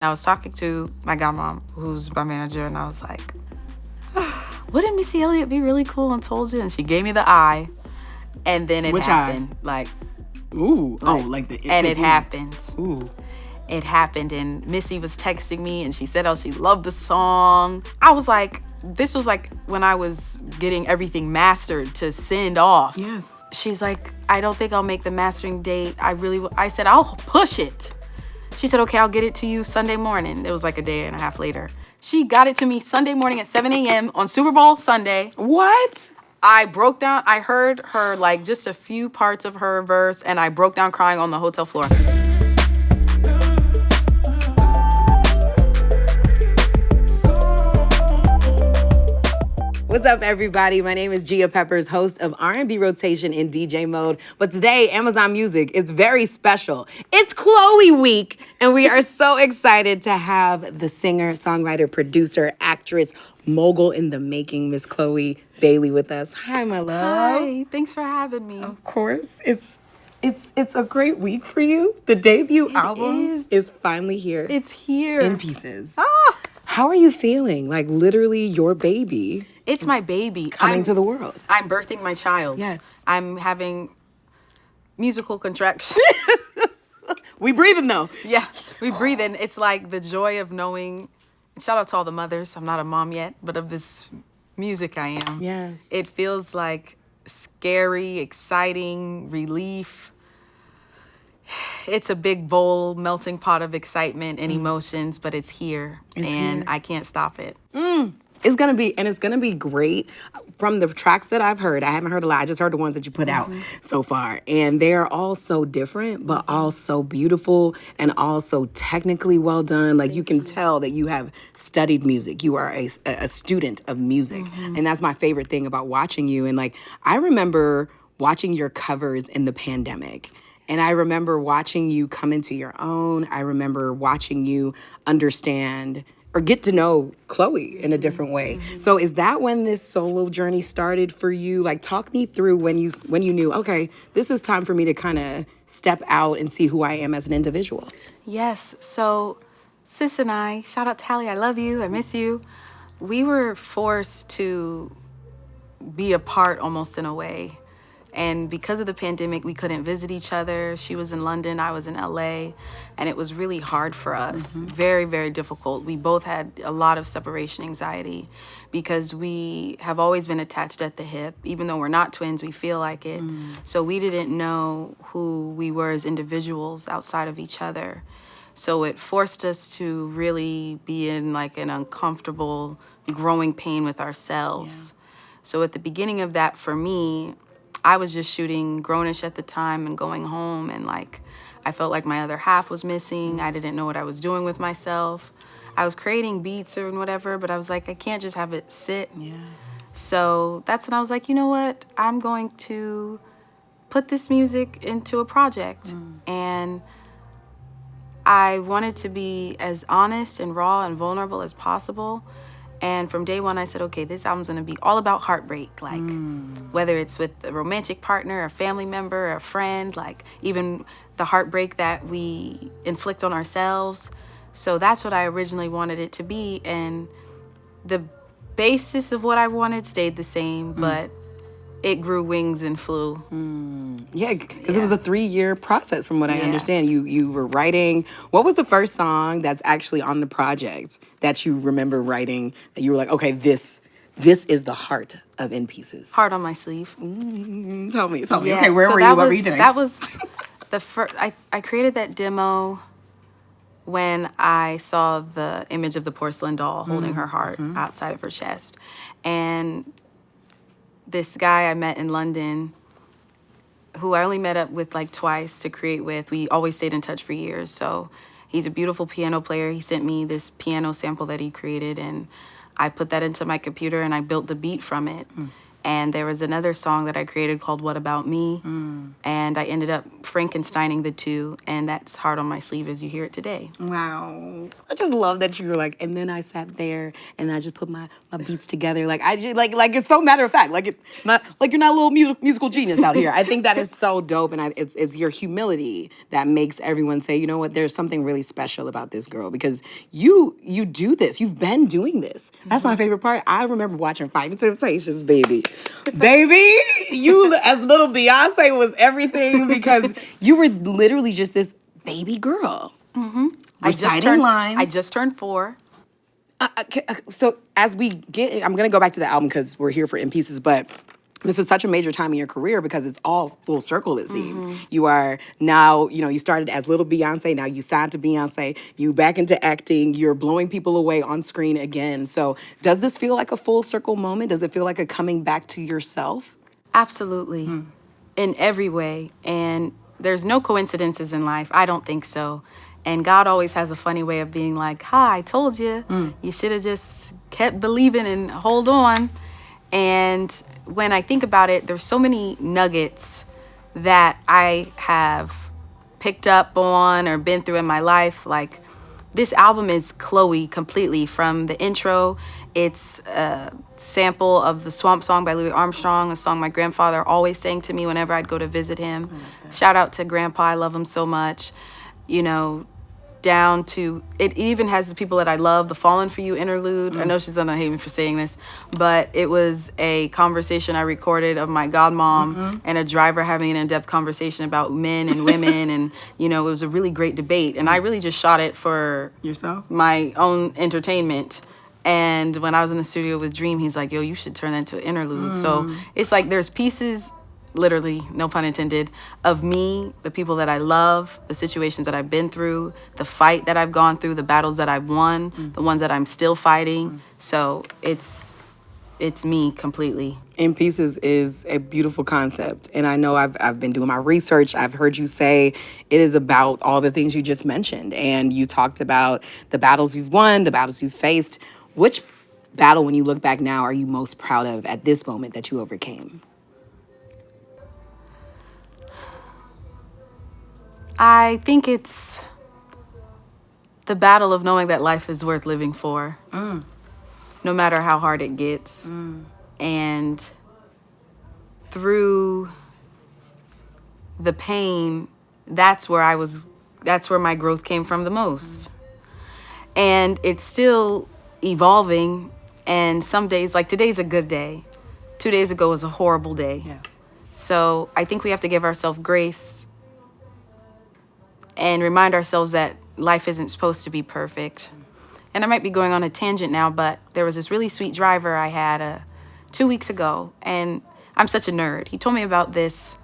I was talking to my godmom, who's my manager, and I was like, wouldn't Missy Elliott be really cool and told you? And she gave me the eye. And then it happened. Like, ooh. And it happened. Ooh. It happened, and Missy was texting me, and she said how she loved the song. I was like, this was like when I was getting everything mastered to send off. Yes. She's like, I don't think I'll make the mastering date. I said, I'll push it. She said, okay, I'll get it to you Sunday morning. It was like a day and a half later. She got it to me Sunday morning at 7 a.m. on Super Bowl Sunday. What? I broke down. I heard her, like, just a few parts of her verse, and I broke down crying on the hotel floor. What's up, everybody? My name is Gia Peppers, host of R&B Rotation in DJ mode. But today, Amazon Music, it's very special. It's Chloe Week, and we are so excited to have the singer, songwriter, producer, actress, mogul in the making, Miss Chloe Bailey with us. Hi, my love. Hi, thanks for having me. Of course. It's a great week for you. The debut album is finally here. It's here. In pieces. Ah! How are you feeling? Like, literally, your baby. It's my baby. Coming to the world. I'm birthing my child. Yes. I'm having musical contractions. We breathing, though. Yeah, we breathing. It's like the joy of knowing. Shout out to all the mothers. I'm not a mom yet, but of this music I am. Yes. It feels like scary, exciting, relief. It's a big bowl, melting pot of excitement and emotions, but it's here, and I can't stop it. It's gonna be great. From the tracks that I've heard, I haven't heard a lot. I just heard the ones that you put out so far, and they're all so different, but all so beautiful and also technically well done. Like you can tell that you have studied music. You are a student of music, and that's my favorite thing about watching you. And like I remember watching your covers in the pandemic. And I remember watching you come into your own. I remember watching you understand or get to know Chloe in a different way. So is that when this solo journey started for you? Like talk me through when you knew, okay, this is time for me to kind of step out and see who I am as an individual. Yes, so Sis and I, shout out Tally, I love you, I miss you. We were forced to be apart almost in a way. And because of the pandemic, we couldn't visit each other. She was in London, I was in LA, and it was really hard for us. Very, very difficult. We both had a lot of separation anxiety because we have always been attached at the hip. Even though we're not twins, we feel like it. So we didn't know who we were as individuals outside of each other. So it forced us to really be in like an uncomfortable, growing pain with ourselves. So at the beginning of that, for me, I was just shooting Grownish at the time and going home, and like I felt like my other half was missing. I didn't know what I was doing with myself. I was creating beats or whatever, but I was like, I can't just have it sit. So that's when I was like, you know what? I'm going to put this music into a project. And I wanted to be as honest and raw and vulnerable as possible. And from day one, I said, okay, this album's gonna be all about heartbreak, like whether it's with a romantic partner, a family member, a friend, like even the heartbreak that we inflict on ourselves. So that's what I originally wanted it to be. And the basis of what I wanted stayed the same, but it grew wings and flew. Yeah, because it was a 3-year process from what I understand. You were writing. What was the first song that's actually on the project that you remember writing that you were like, okay, this is the heart of In Pieces? Heart on My Sleeve. Tell me. Yeah, Okay, where so were you? What were you doing? That was the first, I created that demo when I saw the image of the porcelain doll holding her heart outside of her chest. And this guy I met in London, who I only met up with like twice to create with, we always stayed in touch for years. So he's a beautiful piano player. He sent me this piano sample that he created, and I put that into my computer and I built the beat from it. And there was another song that I created called What About Me? And I ended up Frankensteining the two, and that's hard on my sleeve as you hear it today. Wow. I just love that you were like, and then I sat there and I just put my beats together. Like I just, like it's so matter of fact. Like it's not like you're not a little musical genius out here. I think that is so dope, and it's your humility that makes everyone say, you know what, there's something really special about this girl, because you do this. You've been doing this. That's my favorite part. I remember watching Fighting Temptations, baby. Baby, you as little Beyonce was everything, because you were literally just this baby girl. Reciting lines. I just turned 4. So as we get, I'm going to go back to the album because we're here for In Pieces, but this is such a major time in your career because it's all full circle, it seems. You are now, you started as little Beyonce, now you signed to Beyonce, you back into acting, you're blowing people away on screen again. So does this feel like a full circle moment? Does it feel like a coming back to yourself? Absolutely. In every way. And there's no coincidences in life. I don't think so. And God always has a funny way of being like, "Hi, I told you. You should have just kept believing and hold on." And when I think about it, there's so many nuggets that I have picked up on or been through in my life. Like, this album is Chloe completely. From the intro, it's a sample of the Swamp Song by Louis Armstrong, a song my grandfather always sang to me whenever I'd go to visit him. Shout out to Grandpa, I love him so much. Down to, it even has the people that I love, the Fallen for You interlude. I know she's gonna hate me for saying this, but it was a conversation I recorded of my godmom and a driver having an in-depth conversation about men and women, and it was a really great debate, and I really just shot it for Yourself? my own entertainment. And when I was in the studio with Dream, he's like, "Yo, you should turn that into an interlude." So it's like there's pieces, literally, no pun intended, of me, the people that I love, the situations that I've been through, the fight that I've gone through, the battles that I've won, the ones that I'm still fighting. So it's me completely. In Pieces is a beautiful concept. And I know I've been doing my research. I've heard you say it is about all the things you just mentioned. And you talked about the battles you've won, the battles you've faced. Which battle, when you look back now, are you most proud of at this moment that you overcame? I think it's the battle of knowing that life is worth living for, no matter how hard it gets. And through the pain, that's where my growth came from the most. And it's still evolving. And some days, like today's a good day. 2 days ago was a horrible day. Yes. So I think we have to give ourselves grace and remind ourselves that life isn't supposed to be perfect. And I might be going on a tangent now, but there was this really sweet driver I had 2 weeks ago, and I'm such a nerd. He told me about this.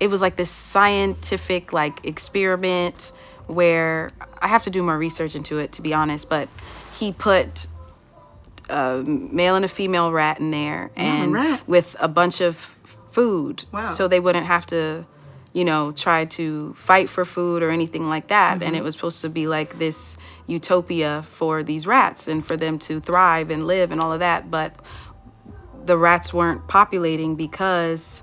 It was like this scientific experiment where I have to do more research into it, to be honest, but he put a male and a female rat in there, and with a bunch of food. Wow. So they wouldn't have to try to fight for food or anything like that. And it was supposed to be like this utopia for these rats and for them to thrive and live and all of that. But the rats weren't populating because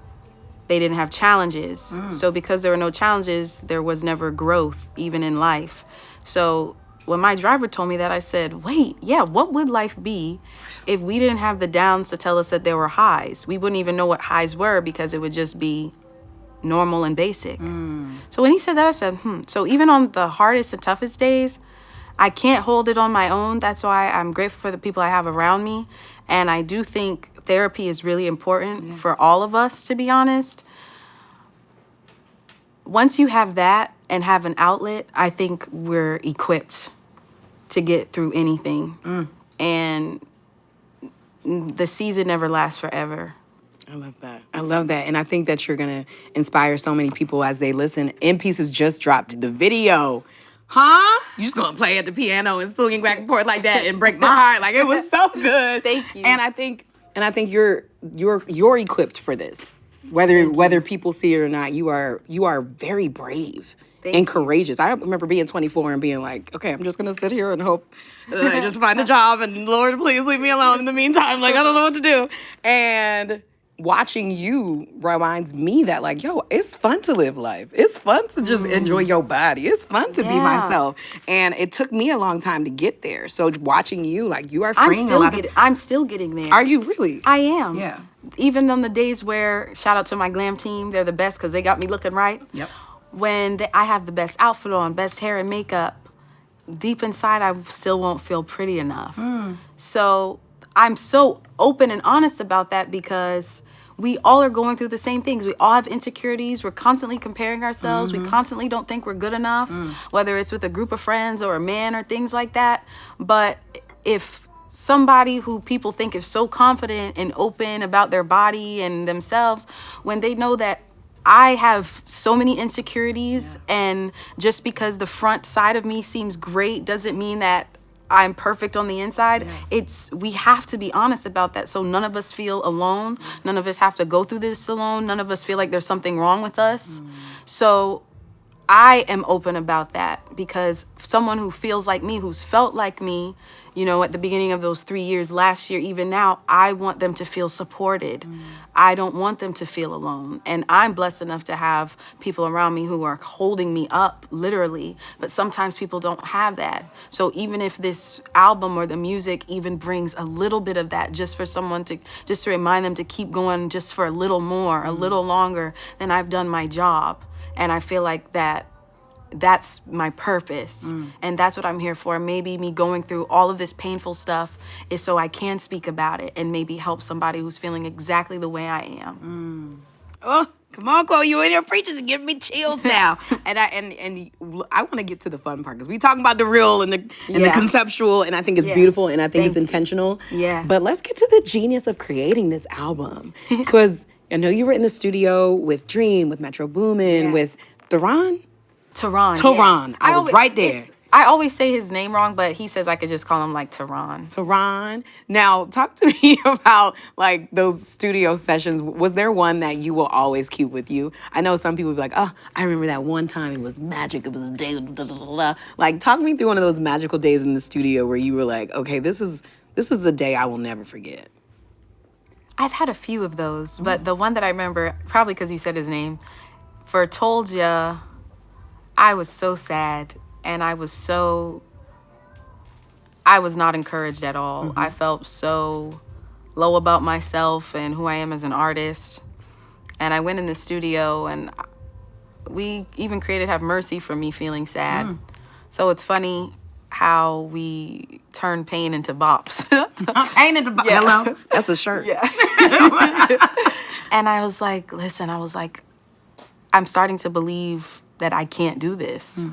they didn't have challenges. So because there were no challenges, there was never growth, even in life. So when my driver told me that, I said, wait, yeah, what would life be if we didn't have the downs to tell us that there were highs? We wouldn't even know what highs were because it would just be normal and basic. So when he said that, I said, So even on the hardest and toughest days, I can't hold it on my own. That's why I'm grateful for the people I have around me. And I do think therapy is really important for all of us, to be honest. Once you have that and have an outlet, I think we're equipped to get through anything. And the season never lasts forever. I love that. I love that. And I think that you're going to inspire so many people as they listen. In Pieces just dropped the video. Huh? You just going to play at the piano and swinging back and forth like that and break my heart. Like, it was so good. Thank you. And I think you're equipped for this. Whether people see it or not, you are very brave. and courageous. I remember being 24 and being like, okay, I'm just going to sit here and hope that I just find a job and Lord, please leave me alone in the meantime. Like, I don't know what to do. And watching you reminds me that, like, yo, it's fun to live life. It's fun to just enjoy your body. It's fun to be myself. And it took me a long time to get there. So watching you, like, you are freeing a lot of... I'm still getting there. Are you really? I am. Yeah. Even on the days where, shout out to my glam team, they're the best because they got me looking right. Yep. When I have the best outfit on, best hair and makeup, deep inside I still won't feel pretty enough. So I'm so open and honest about that because we all are going through the same things. We all have insecurities. We're constantly comparing ourselves. We constantly don't think we're good enough, whether it's with a group of friends or a man or things like that. But if somebody who people think is so confident and open about their body and themselves, when they know that I have so many insecurities, and just because the front side of me seems great doesn't mean that I'm perfect on the inside. We have to be honest about that so none of us feel alone. None of us have to go through this alone. None of us feel like there's something wrong with us. So I am open about that because someone who feels like me, who's felt like me, you know, at the beginning of those 3 years, last year, even now, I want them to feel supported. I don't want them to feel alone. And I'm blessed enough to have people around me who are holding me up, literally. But sometimes people don't have that. So even if this album or the music even brings a little bit of that, just for someone to, just to remind them to keep going just for a little more, a little longer, then I've done my job. And I feel like that's my purpose. And that's what I'm here for. Maybe me going through all of this painful stuff is so I can speak about it and maybe help somebody who's feeling exactly the way I am. Oh, come on, Chloe, you in here preaching and giving me chills now. and I want to get to the fun part because we talking about the real and the conceptual, and I think it's beautiful and I think it's intentional. Yeah. But let's get to the genius of creating this album because I know you were in the studio with Dream, with Metro Boomin, with Theron. I was right there. I always say his name wrong, but he says I could just call him like Theron. Now, talk to me about like those studio sessions. Was there one that you will always keep with you? I know some people be like, oh, I remember that one time it was magic. It was a day. Da, da, da, da. Like, talk me through one of those magical days in the studio where you were like, okay, this is a day I will never forget. I've had a few of those, but the one that I remember, probably because you said his name, for Told Ya, I was so sad, and I was not encouraged at all. I felt so low about myself and who I am as an artist. And I went in the studio, and we even created Have Mercy for me feeling sad. So it's funny how we turn pain into bops. Pain into bops. Hello? That's a shirt. Yeah. And I was like, listen, I'm starting to believe that I can't do this.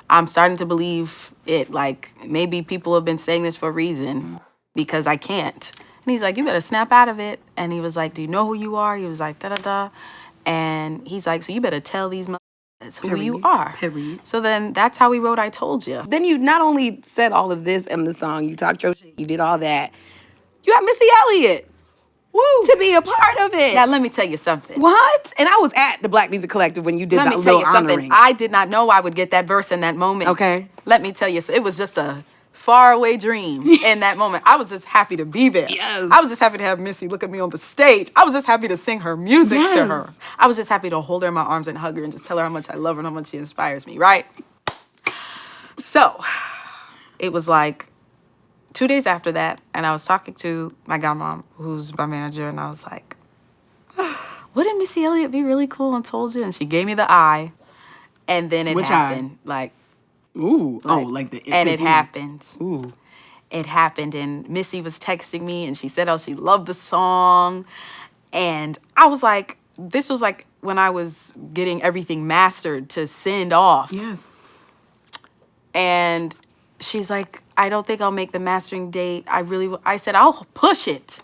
I'm starting to believe it. Like, maybe people have been saying this for a reason because I can't. And he's like, you better snap out of it. And he was like, do you know who you are? He was like, da-da-da. And he's like, so you better tell these who you are. So then that's how we wrote I Told Ya. Then you not only said all of this in the song, you talked your shit, you did all that. You got Missy Elliott. Woo. To be a part of it. Now, let me tell you something. What? And I was at the Black Music Collective when you did that little honoring. Let me tell you something. I did not know I would get that verse in that moment. Okay. Let me tell you, so it was just a faraway dream in that moment. I was just happy to be there. Yes. I was just happy to have Missy look at me on the stage. I was just happy to sing her music to her. I was just happy to hold her in my arms and hug her and just tell her how much I love her and how much she inspires me, right? So, it was like 2 days after that, and I was talking to my godmom, who's my manager, and I was like, wouldn't Missy Elliott be really cool and Told You? And she gave me the eye, and then it happened. Like, ooh. And it happened. Ooh. It happened, and Missy was texting me, and she said how she loved the song, and I was like, this was like when I was getting everything mastered to send off. Yes. And she's like, I don't think I'll make the mastering date. I said, I'll push it.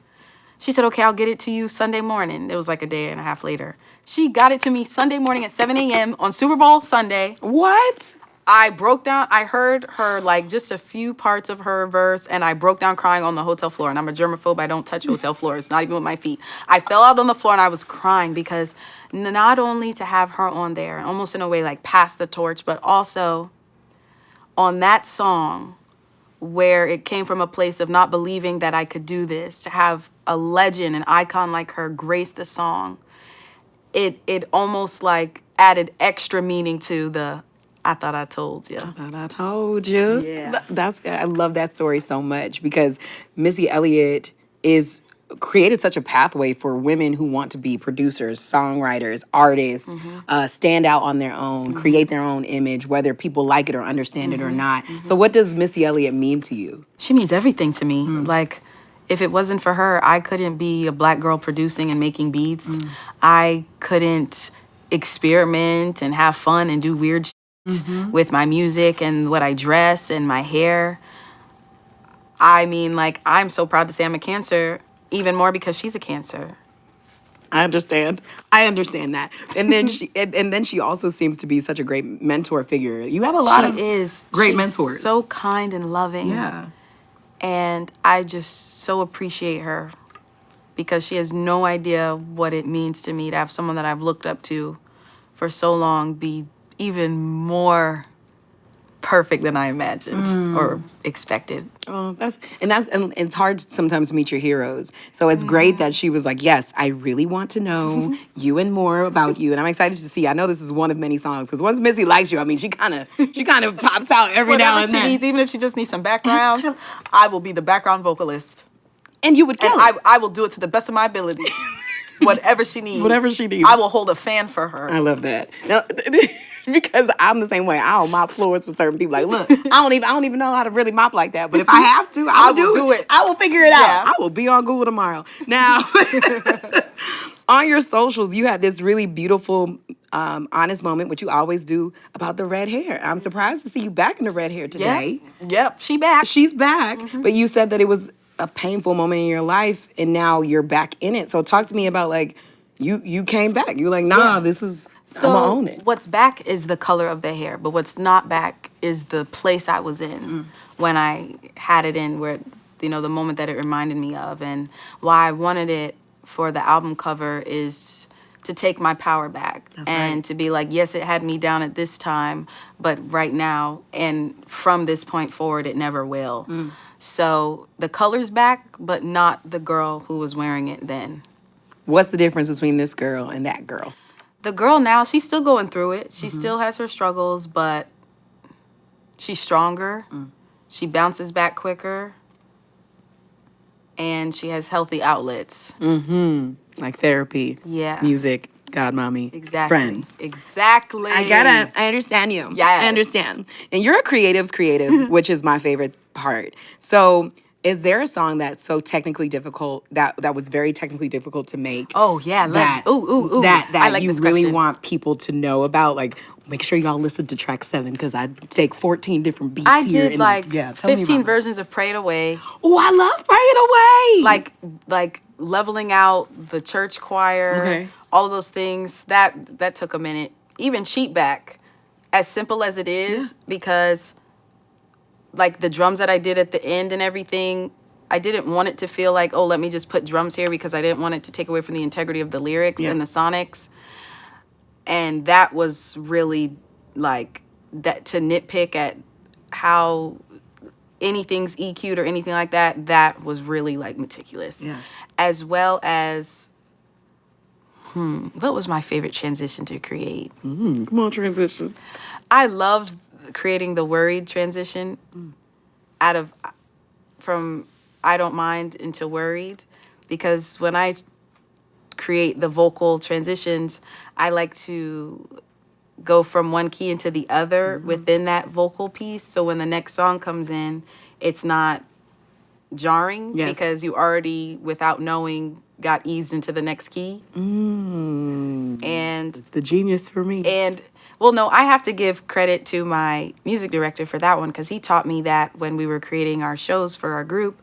She said, okay, I'll get it to you Sunday morning. It was like a day and a half later. She got it to me Sunday morning at 7 a.m. on Super Bowl Sunday. What? I broke down. I heard her like just a few parts of her verse, and I broke down crying on the hotel floor. And I'm a germaphobe. I don't touch hotel floors, not even with my feet. I fell out on the floor and I was crying because not only to have her on there, almost in a way like pass the torch, but also on that song where it came from a place of not believing that I could do this, to have a legend, an icon like her grace the song. It almost like added extra meaning to the I thought I told you. And I told you. Yeah. I love that story so much because Missy Elliott is created such a pathway for women who want to be producers, songwriters, artists, stand out on their own, create their own image, whether people like it or understand it or not. So what does Missy Elliott mean to you? She means everything to me. Like, if it wasn't for her, I couldn't be a black girl producing and making beats. I couldn't experiment and have fun and do weird with my music and what I dress and my hair. I mean, like, I'm so proud to say I'm a Cancer, even more because she's a Cancer. I understand. I understand that. And then she also seems to be such a great mentor figure. You have a lot of great mentors. So kind and loving. Yeah. And I just so appreciate her because she has no idea what it means to me to have someone that I've looked up to for so long be even more perfect than I imagined or expected. Oh, and it's hard sometimes to meet your heroes. So it's great that she was like, yes, I really want to know you and more about you. And I'm excited to see. I know this is one of many songs because once Missy likes you, I mean, she kind of pops out every now and Whatever she then. needs, even if she just needs some backgrounds, I will be the background vocalist. And you would kill it. I will do it to the best of my ability. Whatever she needs. Whatever she needs. I will hold a fan for her. I love that. Now, because I'm the same way. I don't mop floors for certain people. Like, look, I don't even know how to really mop like that. But if I have to, I will do it. I will figure it out. I will be on Google tomorrow. Now, on your socials, you had this really beautiful, honest moment, which you always do, about the red hair. I'm surprised to see you back in the red hair today. Yep, she back. She's back. But you said that it was a painful moment in your life, and now you're back in it. So talk to me about, like, you came back. You're like, nah, this is, I'm gonna own it. What's back is the color of the hair, but what's not back is the place I was in when I had it in, where, you know, the moment that it reminded me of. And why I wanted it for the album cover is to take my power back. That's and right. to be like, yes, it had me down at this time, but right now and from this point forward, it never will. So the color's back, but not the girl who was wearing it then. What's the difference between this girl and that girl? The girl now, she's still going through it. She still has her struggles, but she's stronger. She bounces back quicker. And she has healthy outlets. Like therapy, Yeah. music, godmommy, Exactly. friends. Exactly. I understand you. Yes. I understand. And you're a creative's creative, which is my favorite part. So is there a song that's so technically difficult, that was very technically difficult to make? Oh, yeah. That I like you this really question. want people to know about? Like, make sure y'all listen to track 7 because I take 14 different beats I here. did and, like tell me 15 about versions of Pray It Away. Oh, I love Pray It Away. Like leveling out the church choir. Okay. All of those things. That took a minute. Even Cheat Back, as simple as it is, because like the drums that I did at the end and everything, I didn't want it to feel like, oh, let me just put drums here, because I didn't want it to take away from the integrity of the lyrics and the sonics. And that was really like that, to nitpick at how anything's EQ'd or anything like that, that was really like meticulous. Yeah. As well as, what was my favorite transition to create? Come on, transition. I loved creating the worried transition from I don't mind into worried, because when I create the vocal transitions, I like to go from one key into the other within that vocal piece. So when the next song comes in, it's not jarring because you already, without knowing, got eased into the next key. And It's the genius for me. And, well, no, I have to give credit to my music director for that one, because he taught me that when we were creating our shows for our group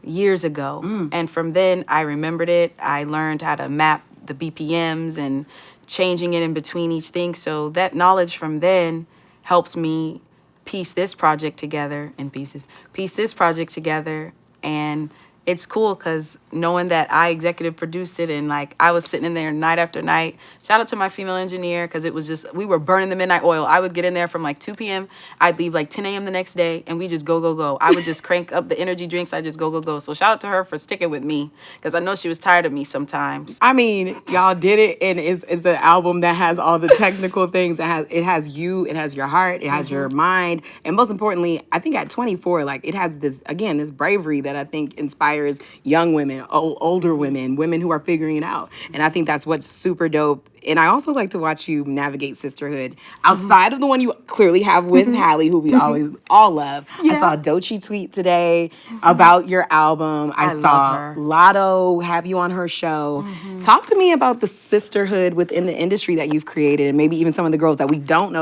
years ago. And from then, I remembered it. I learned how to map the BPMs and changing it in between each thing. So that knowledge from then helped me piece this project together in pieces, piece this project together. And it's cool because knowing that I executive produced it and like I was sitting in there night after night. Shout out to my female engineer because it was just, we were burning the midnight oil. I would get in there from like 2 p.m. I'd leave like 10 a.m. the next day and we just go, go, go. I would just crank up the energy drinks. I just go, go, go. So shout out to her for sticking with me because I know she was tired of me sometimes. I mean, y'all did it, and it's an album that has all the technical things. It has you, it has your heart, it has your mind, and most importantly, I think at 24, like it has this bravery that I think inspires young women, older women, women who are figuring it out, and I think that's what's super dope. And I also like to watch you navigate sisterhood outside of the one you clearly have with Hallie, who we always all love. I saw Doechii tweet today about your album. I love saw her. Lotto have you on her show. Talk to me about the sisterhood within the industry that you've created, and maybe even some of the girls that we don't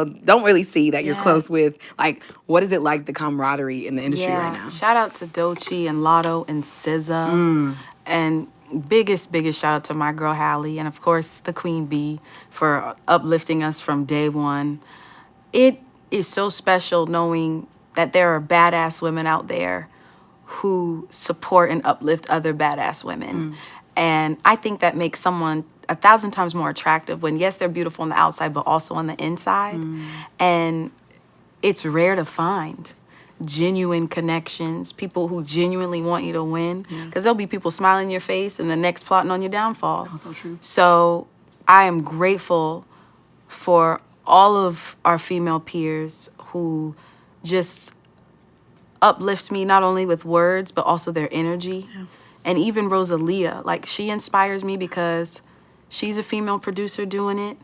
really see that you're close with. Like, what is it like, the camaraderie in the industry right now? Shout out to Doechii and Lotto and SZA. And biggest shout out to my girl Hallie and of course the Queen Bee for uplifting us from day one. It is so special knowing that there are badass women out there who support and uplift other badass women. And I think that makes someone 1,000 times more attractive when, yes, they're beautiful on the outside, but also on the inside. And it's rare to find genuine connections, people who genuinely want you to win. Because there'll be people smiling in your face and the next plotting on your downfall. That's so true. So I am grateful for all of our female peers who just uplift me not only with words, but also their energy. And even Rosalia, like she inspires me because she's a female producer doing it.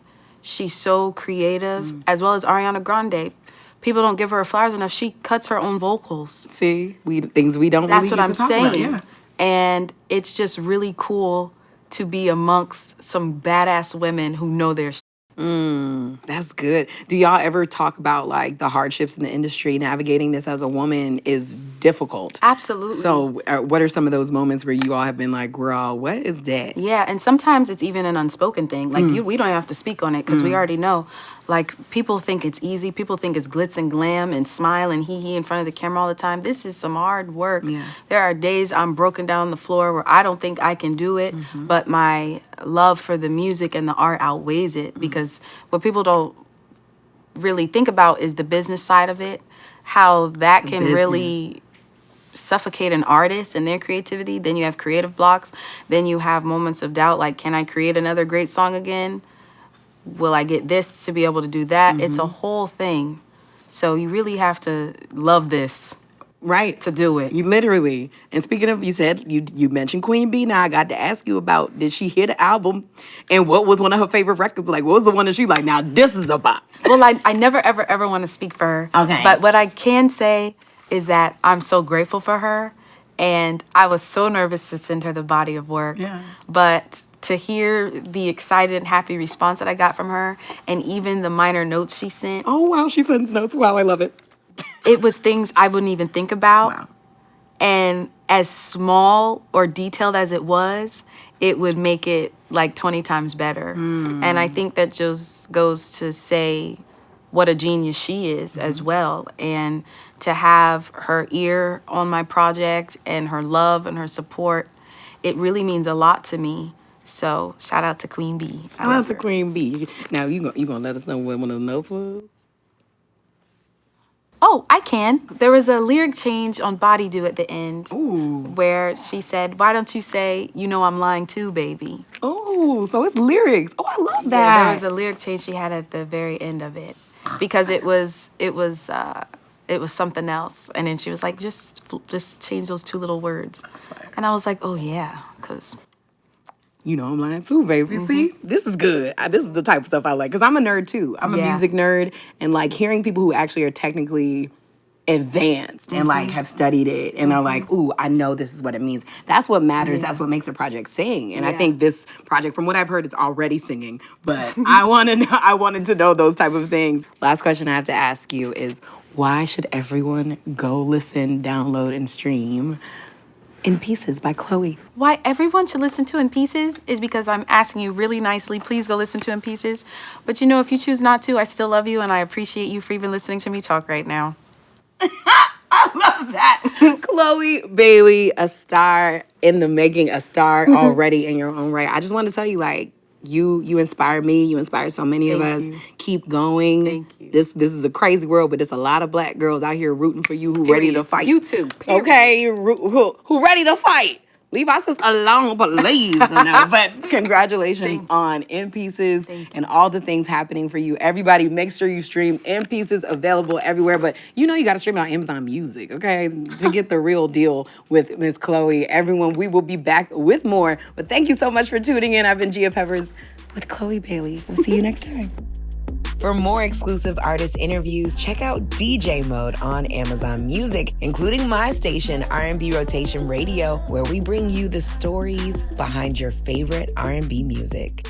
She's so creative, as well as Ariana Grande. People don't give her flowers enough. She cuts her own vocals. See, things we don't That's really what get I'm to talk saying. about. Yeah. And it's just really cool to be amongst some badass women who know their shit. That's good. Do y'all ever talk about like the hardships in the industry? Navigating this as a woman is difficult. Absolutely. So what are some of those moments where you all have been like, girl, what is that? Yeah, and sometimes it's even an unspoken thing. Like we don't have to speak on it because we already know. Like people think it's easy. People think it's glitz and glam and smile and hee in front of the camera all the time. This is some hard work. Yeah. There are days I'm broken down on the floor where I don't think I can do it, but my love for the music and the art outweighs it because what people don't really think about is the business side of it, how that can really suffocate an artist and their creativity. Then you have creative blocks. Then you have moments of doubt, like, can I create another great song again? Will I get this to be able to do that? It's a whole thing. So you really have to love this. Right. To do it. You literally. And speaking of, you said, you mentioned Queen Bee. Now I got to ask you about, did she hear the album? And what was one of her favorite records? Like, what was the one that she like, now this is a bop? Well, I never, ever want to speak for her. Okay. But what I can say is that I'm so grateful for her. And I was so nervous to send her the body of work. Yeah. But to hear the excited and happy response that I got from her, and even the minor notes she sent. Oh, wow. She sends notes. Wow, I love it. It was things I wouldn't even think about. Wow. And as small or detailed as it was, it would make it like 20 times better. And I think that just goes to say what a genius she is as well. And to have her ear on my project and her love and her support, it really means a lot to me. So shout out to Queen Bee. Shout out to Queen Bee. Now, you gonna let us know what one of the notes was? Oh, I can. There was a lyric change on Body Do at the end. Ooh. Where she said, why don't you say, you know I'm lying too, baby? Oh, so it's lyrics. Oh, I love that. Yeah, there was a lyric change she had at the very end of it. Because it was something else. And then she was like, just change those two little words. That's fire. And I was like, oh yeah, because... You know I'm lying too, baby. See, this is good. This is the type of stuff I like. Because I'm a nerd too. I'm a music nerd. And like hearing people who actually are technically advanced and like have studied it and are like, ooh, I know this is what it means. That's what matters. That's what makes a project sing. And I think this project, from what I've heard, it's already singing. But I wanted to know those type of things. Last question I have to ask you is, why should everyone go listen, download, and stream In Pieces by Chloe. Why everyone should listen to In Pieces is because I'm asking you really nicely, please go listen to In Pieces. But if you choose not to, I still love you and I appreciate you for even listening to me talk right now. I love that. Chloe Bailey, a star in the making, a star already in your own right. I just want to tell you, like, you inspire me. You inspire so many of us. Keep going. Thank you. This is a crazy world, but there's a lot of black girls out here rooting for you who ready to fight. You too. Period. Okay, who ready to fight. Leave us alone, please. But congratulations on In Pieces and all the things happening for you. Everybody, make sure you stream In Pieces, available everywhere. But you got to stream it on Amazon Music, okay? To get the real deal with Miss Chloe. Everyone, we will be back with more. But thank you so much for tuning in. I've been Gia Peppers with Chloe Bailey. We'll see you next time. For more exclusive artist interviews, check out DJ Mode on Amazon Music, including my station, R&B Rotation Radio, where we bring you the stories behind your favorite R&B music.